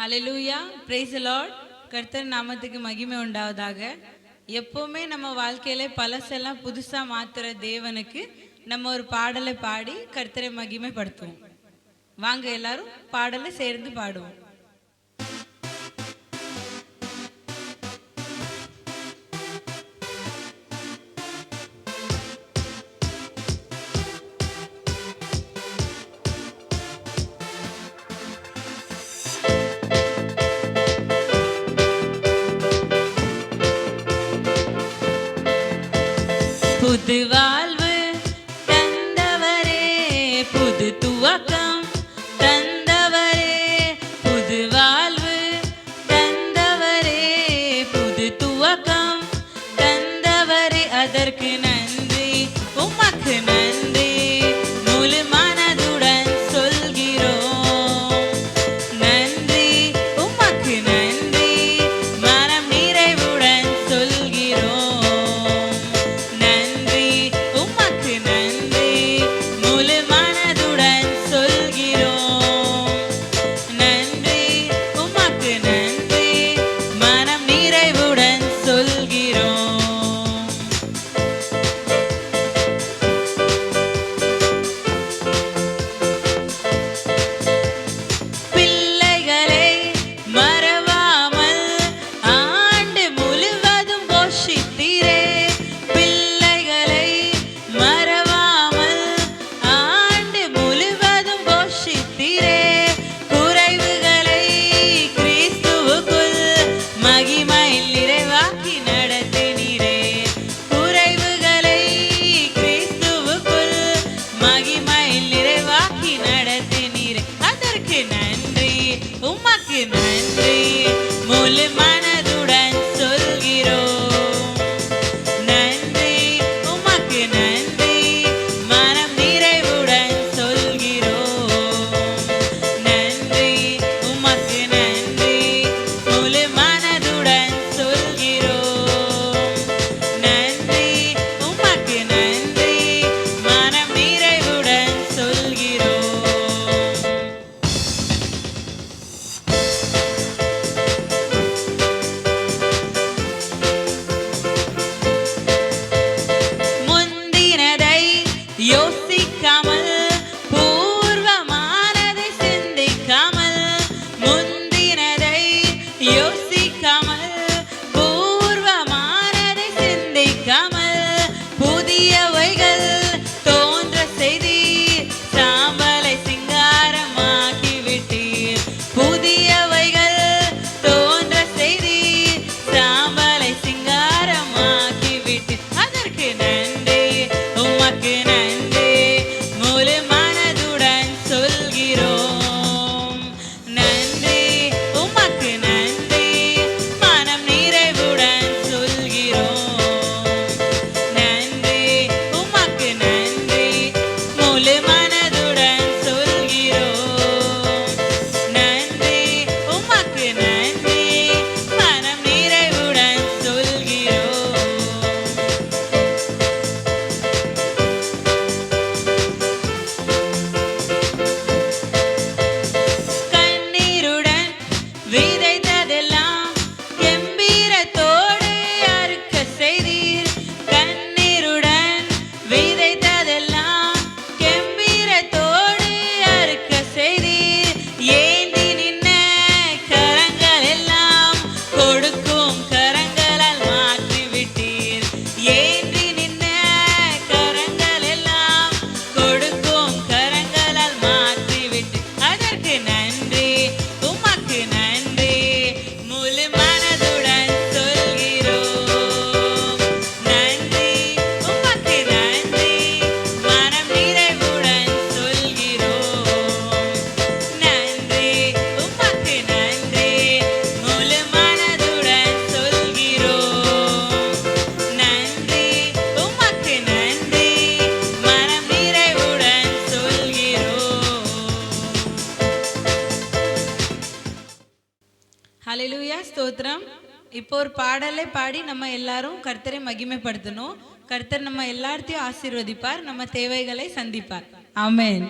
Hallelujah, praise the Lord. கர்த்தர் நாமத்துக்கு மகிமை உண்டாவதாக. எப்பவுமே நம்ம வாழ்க்கையில பழசெல்லாம் புதுசா மாத்துற தேவனுக்கு நம்ம ஒரு பாடலை பாடி கர்த்தரை மகிமைப்படுத்துவோம். வாங்க எல்லாரும் பாடலை சேர்ந்து பாடுவோம். புது வாழ்வு தந்தவரே, புது துவக்கம் தந்தவரே, புது வாழ்வு தந்தவரே, புது துவக்கம் தந்தவரே, அதற்கு நன்றி, உமக்கு நன்றி, முழு மனதுடன் சொல்கிறோம். நன்றி, உமக்கு நன்றி, மனம் நிறைவுடன் சொல்கிறோம். ஹalleluya, ஸ்தோத்திரம். இப்போ ஒரு பாடலை பாடி நம்ம எல்லாரும் கர்த்தரை மகிமைப்படுத்தணும். கர்த்தர் நம்ம எல்லாத்தையும் ஆசீர்வதிப்பார், நம்ம தேவைகளை சந்திப்பார். ஆமென்.